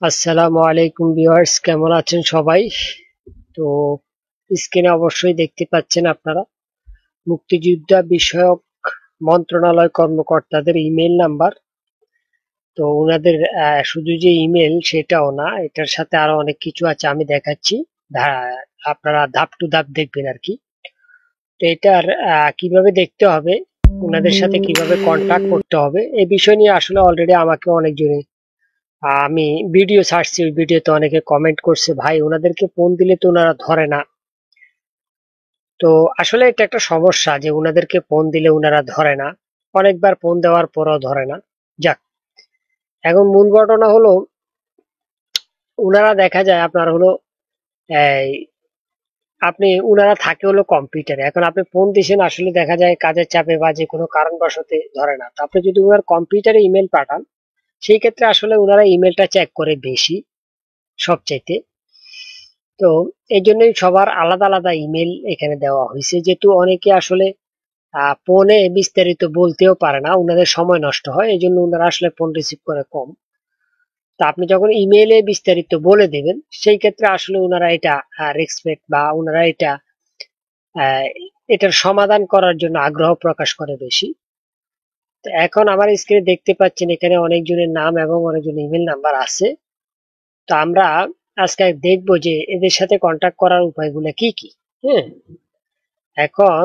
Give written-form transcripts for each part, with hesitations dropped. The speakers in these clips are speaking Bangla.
আসসালামু আলাইকুম ভিউয়ার্স, কেমন আছেন সবাই? তো স্ক্রিনে অবশ্যই দেখতে পাচ্ছেন আপনারা মুক্তিযোদ্ধা বিষয়ক মন্ত্রণালয় কর্মকর্তাদের ইমেল নাম্বার। তো ওনাদের শুধু যে ইমেল সেটাও না, এটার সাথে আরো অনেক কিছু আছে, আমি দেখাচ্ছি। আপনারা ধাপ টু ধাপ দেখবেন আর কি। তো এটার কিভাবে দেখতে হবে, ওনাদের সাথে কিভাবে কন্ট্যাক্ট করতে হবে, এই বিষয় নিয়ে আসলে অলরেডি আমাকে অনেকজনে আমি ভিডিও ছাড়ছি, ওই ভিডিওতে অনেকে কমেন্ট করছে, ভাই ওনাদেরকে ফোন দিলে তো ওনারা ধরে না। তো আসলে এটা একটা সমস্যা যে ওনাদেরকে ফোন দিলে ওনারা ধরে না, অনেকবার ফোন দেওয়ার পরও ধরে না। যাক, এখন মূল ঘটনা হলো ওনারা দেখা যায় আপনার হলো এই আপনি ওনারা থাকে হলো কম্পিউটারে, এখন আপনি ফোন দিয়েছেন, আসলে দেখা যায় কাজের চাপে বা যে কোনো কারণবশতে ধরে না। তো আপনি যদি ওনার কম্পিউটারে ইমেল পাঠান, সেই ক্ষেত্রে আসলে ওনারা ইমেলটা চেক করে বেশি সবচাইতে। তো এই জন্যই সবার আলাদা আলাদা ইমেল এখানে দেওয়া হয়েছে, যেহেতু অনেকে আসলে ফোনে বিস্তারিত বলতেও পারে না, ওনাদের সময় নষ্ট হয়, এই জন্য ওনারা আসলে ফোন রিসিভ করে কম। তা আপনি যখন ইমেইলে বিস্তারিত বলে দেবেন, সেই ক্ষেত্রে আসলে ওনারা এটা রেসপেক্ট বা ওনারা এটা আহ, এটার সমাধান করার জন্য আগ্রহ প্রকাশ করে বেশি। তো এখন আমার স্ক্রিনে দেখতে পাচ্ছেন এখানে অনেকজনের নাম এবং অনেকজনের ইমেল নাম্বার আছে। তো আমরা আজকে দেখবো যে এদের সাথে কন্ট্যাক্ট করার উপায়গুলো কি কি। হ্যাঁ, এখন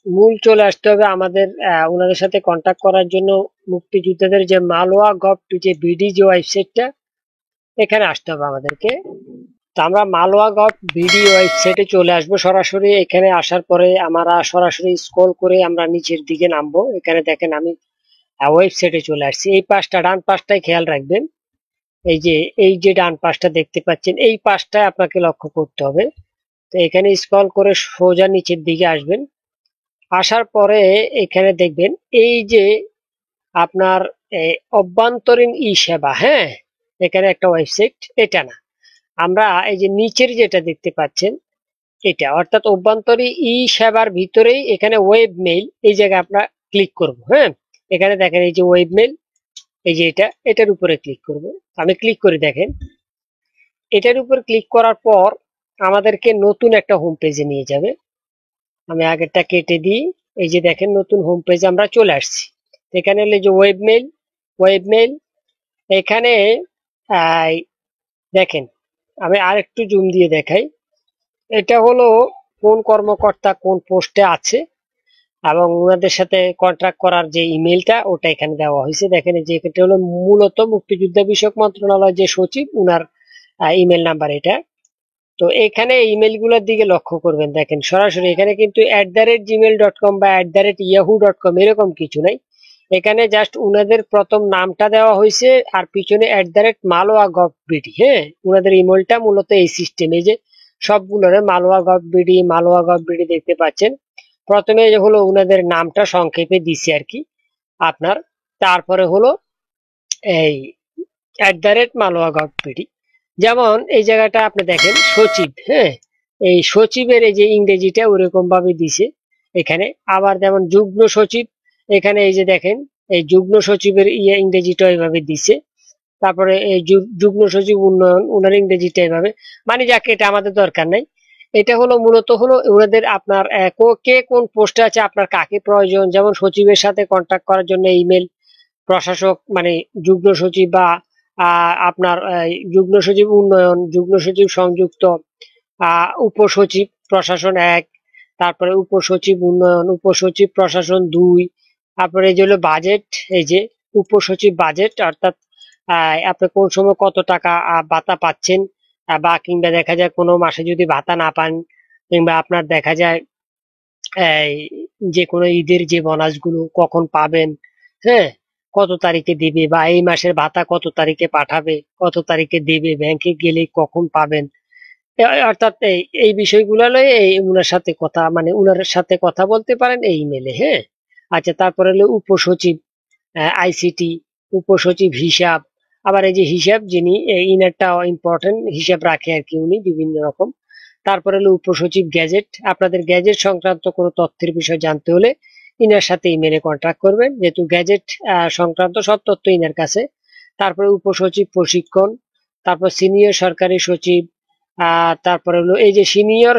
মূল চলে আসতে হবে আমাদের ওনাদের সাথে কন্ট্যাক্ট করার জন্য মুক্তিযোদ্ধাদের যে মালওয়া গভ যে বিডি যে ওয়েবসাইটটা, এখানে আসতে হবে আমাদেরকে। তো আমরা মালওয়া গভ বিডি ওয়েবসাইটে চলে আসবো সরাসরি। এখানে আসার পরে আমরা সরাসরি স্ক্রল করে আমরা নিচের দিকে নামবো। এখানে দেখেন আমি ওয়েবসাইটে চলে আসছি। এই পাশটা, ডান পাশটাই খেয়াল রাখবেন। এই যে ডান পাশটা দেখতে পাচ্ছেন, এই পাশটায় আপনাকে লক্ষ্য করতে হবে। তো এখানে স্ক্রল করে সোজা নিচের দিকে আসবেন। আসার পরে এখানে দেখবেন এই যে আপনার অভ্যন্তরীণ ই সেবা। হ্যাঁ, এখানে একটা ওয়েবসাইট, এটা না, আমরা এই যে নিচের যেটা দেখতে পাচ্ছেন এটা, অর্থাৎ অভ্যন্তরীণ ই সেবার ভিতরেই এখানে ওয়েব মেইল, এই জায়গায় আমরা ক্লিক করব। হ্যাঁ, এখানে দেখেন এই যে ওয়েব মেইল, এই যে এটার উপরে ক্লিক করব। আমি ক্লিক করে দেখেন, এটার উপর ক্লিক করার পর আমাদেরকে নতুন একটা হোম পেজে নিয়ে যাবে। আমি আগেরটা কেটে দিই। এই যে দেখেন নতুন হোম পেজে আমরা চলে আসছি। এখানে হলো যে ওয়েব মেইল এখানে আহ, দেখেন, আমি আরেকটু জুম দিয়ে দেখাই। এটা হলো কোন কর্মকর্তা কোন পোস্টে আছে এবং ওনাদের সাথে কন্ট্রাক্ট করার যে ইমেলটা, ওটা এখানে দেওয়া হয়েছে। দেখেন যে এটা হলো মূলত মুক্তিযোদ্ধা বিষয়ক মন্ত্রণালয় যে সচিব, উনার ইমেল নাম্বার এটা। তো এখানে ইমেল গুলোর দিকে লক্ষ্য করবেন, দেখেন সরাসরি এখানে কিন্তু @gmail.com বা @yahoo.com এরকম কিছু নাই। এখানে জাস্ট উনাদের প্রথম নামটা দেওয়া হয়েছে আর পিছনে @মালোয়া.gov.bd। হ্যাঁ, উনাদের ইমেলটা মূলত এই সিস্টেমে, যে সবগুলোরে মালোয়া.gov.bd দেখতে পাচ্ছেন। প্রথমে হলো উনাদের নামটা সংক্ষেপে দিছে আর কি আপনার, তারপরে হলো এই @মালোয়া.gov.bd। যেমন এই জায়গাটা আপনি দেখেন সচিব। হ্যাঁ, এই সচিবের এই যে ইংরেজিটা ওরকম ভাবে দিছে এখানে। আবার যেমন যুগ্ম সচিব, এখানে এই যে দেখেন এই যুগ্ম সচিবের ইংরেজিটা এইভাবে দিছে। তারপরে এই যুগ্ম সচিব উন্নয়ন, ওনার ইংরেজিটা এইভাবে। মানে যাকে, এটা আমাদের দরকার নাই। এটা হলো মূলত হলো ওনাদের আপনার কে কোন পোস্টে আছে, আপনার কাকে প্রয়োজন। যেমন সচিবের সাথে কন্ট্যাক্ট করার জন্য ইমেল, প্রশাসক মানে যুগ্ম সচিব বা আপনার যুগ্ম সচিব উন্নয়ন, যুগ্ম সচিব সংযুক্ত, উপসচিব প্রশাসন 1, তারপরে উপসচিব উন্নয়ন, উপসচিব প্রশাসন 2। তারপরে এই যে হলো বাজেট, এই যে উপসচিব বাজেট, অর্থাৎ আপনি কোন সময় কত টাকা ভাতা পাচ্ছেন, বা কিংবা দেখা যায় কোনো মাসে যদি ভাতা না পান, কিংবা আপনার দেখা যায় এই যে কোনো ঈদের যে বোনাস গুলো কখন পাবেন। হ্যাঁ, কত তারিখে দিবে, বা এই মাসের ভাতা কত তারিখে পাঠাবে, কত তারিখে দেবে, ব্যাংকে গেলে কখন পাবেন। অর্থাৎ এই বিষয়গুলো লয়ে এই উনার সাথে কথা, মানে উনার সাথে কথা বলতে পারেন এই ইমেলে। হ্যাঁ, আচ্ছা, তারপরে হলো উপসচিব আইসিটি, উপসচিব হিসাব। আবার এই যে হিসাব, যিনি ইনারটা ইম্পর্টেন্ট হিসাব রাখে আর কি, উনি বিভিন্ন রকম। তারপরে হলো উপসচিব গ্যাজেট, আপনাদের গ্যাজেট সংক্রান্ত কোনো তথ্যের বিষয় জানতে হলে ইনার সাথে ইমেলে কন্ট্যাক্ট করবেন, যেহেতু গ্যাজেট সংক্রান্ত সব তথ্য ইনার কাছে। তারপরে উপসচিব প্রশিক্ষণ, তারপর সিনিয়র সরকারি সচিব, তারপরে হলো এই যে সিনিয়র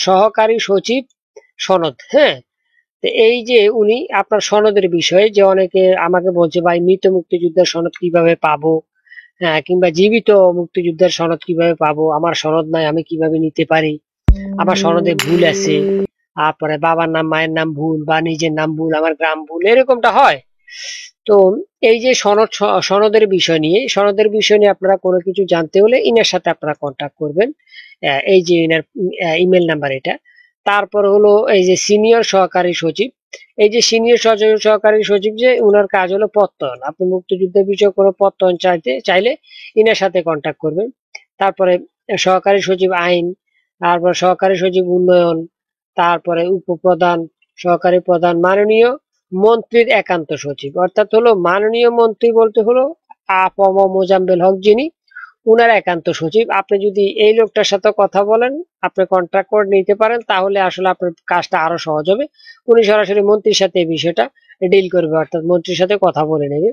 সহকারী সচিব সনদ। হ্যাঁ, তো এই যে উনি আপনার সনদের বিষয়ে যে অনেকে আমাকে বলছে ভাই মৃত মুক্তিযোদ্ধার সনদ কিভাবে পাবো, হ্যাঁ, কিংবা জীবিত মুক্তিযোদ্ধার সনদ কিভাবে পাবো, আমার সনদ নাই আমি কিভাবে নিতে পারি, আমার সনদে ভুল আছে, তারপরে বাবার নাম মায়ের নাম ভুল বা নিজের নাম ভুল আমার গ্রাম ভুল, এরকমটা হয়। তো এই যে সনদের বিষয় নিয়ে আপনারা কোনো কিছু জানতে হলে ইনার সাথে আপনারা কন্ট্যাক্ট করবেন। এই যে ইনার ইমেল নাম্বার এটা। তারপর হলো এই যে সিনিয়র সহকারী সচিব, এই যে সিনিয়র সহকারী সচিব যে উনার কাজ হলো প্রত্যয়ন, আপনি মুক্তিযুদ্ধের বিষয়ে কোনো প্রত্যয়ন চাইলে ইনার সাথে কন্ট্যাক্ট করবেন। তারপরে সহকারী সচিব আইন, তারপর সহকারী সচিব উন্নয়ন, তারপরে উপপ্রধান, সহকারী প্রধান, মাননীয় মন্ত্রীর একান্ত সচিব, অর্থাৎ হলো মাননীয় মন্ত্রী বলতে হলো আ.প.ম মোজাম্মেল হক, যিনি উনার একান্ত সচিব। আপনি যদি এই লোকটার সাথে কথা বলেন, আপনি কন্ট্রাক্ট করে নিতে পারেন, তাহলে আসলে আপনার কাজটা আরো সহজ হবে। উনি সরাসরি মন্ত্রীর সাথে এই বিষয়টা ডিল করবে, অর্থাৎ মন্ত্রীর সাথে কথা বলে নেবে।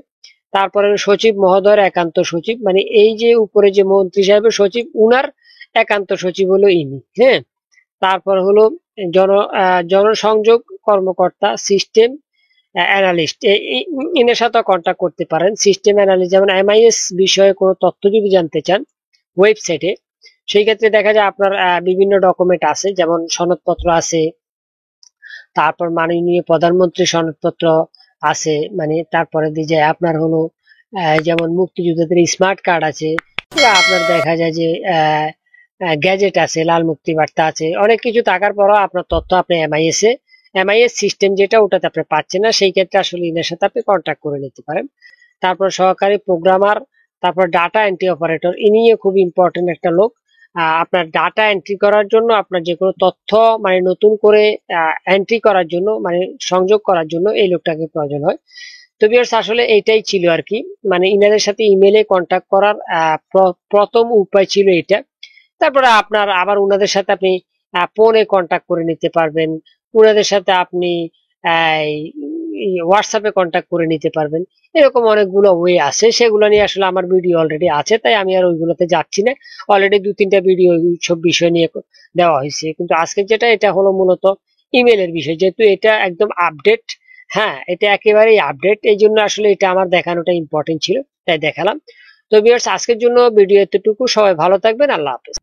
তারপরে সচিব মহোদয়ের একান্ত সচিব, মানে এই যে উপরে যে মন্ত্রী সাহেবের সচিব উনার একান্ত সচিব হলো ইনি। হ্যাঁ, তারপর হলো জন জনসংযোগ কর্মকর্তা, সিস্টেম অ্যানালিস্ট, এনার সাথে কন্ট্যাক্ট করতে পারেন। সিস্টেম অ্যানালিস্ট, যেমন এমআইএস বিষয়ে কোনো তথ্য যদি জানতে চান ওয়েবসাইটে, সেই ক্ষেত্রে দেখা যায় আপনার বিভিন্ন ডকুমেন্ট আছে, যেমন সনদপত্র আছে, তারপর মাননীয় প্রধানমন্ত্রীর সনদপত্র আছে, মানে তারপরে দিয়ে যায় আপনার হলো যেমন মুক্তিযোদ্ধাদের স্মার্ট কার্ড আছে, বা আপনার দেখা যায় যে গ্যাজেট আছে, লাল মুক্তি বার্তা আছে, অনেক কিছু থাকার পরও আপনার তথ্য আপনি এমআইএস সিস্টেম যেটা ওটাতে আপনি পাচ্ছেন না, সেই ক্ষেত্রে আসলে ইনার সাথে আপনি কন্ট্যাক্ট করে নিতে পারেন। তারপর সহকারী প্রোগ্রামার, তারপর ডাটা এন্ট্রি অপারেটর, ইনিও খুব ইম্পর্টেন্ট একটা লোক। আপনার ডাটা এন্ট্রি করার জন্য, আপনার যে কোনো তথ্য মানে নতুন করে এন্ট্রি করার জন্য, মানে সংযোগ করার জন্য এই লোকটাকে প্রয়োজন হয়। তো ভিউয়ার্স, আসলে এইটাই ছিল আর কি, মানে ইনাদের সাথে ইমেলে কন্ট্যাক্ট করার প্রথম উপায় ছিল এটা। তারপরে আপনার আবার উনাদের সাথে আপনি ফোনে কন্ট্যাক্ট করে নিতে পারবেন, উনাদের সাথে আপনি হোয়াটসঅ্যাপে কন্ট্যাক্ট করে নিতে পারবেন। এরকম অনেকগুলো ওয়ে আছে, সেগুলো নিয়ে আসলে আমার ভিডিও অলরেডি আছে, তাই আমি আর ওইগুলোতে যাচ্ছি না। অলরেডি 2-3টা ভিডিও সব বিষয় নিয়ে দেওয়া হয়েছে, কিন্তু আজকে যেটা এটা হলো মূলত ইমেলের বিষয়, যেহেতু এটা একদম আপডেট। হ্যাঁ, এটা একেবারেই আপডেট, এই জন্য আসলে এটা আমার দেখানোটা ইম্পর্টেন্ট ছিল, তাই দেখালাম। তো ভিউয়ার্স, আজকের জন্য ভিডিও এতটুকু। সবাই ভালো থাকবেন, আল্লাহ হাফেজ।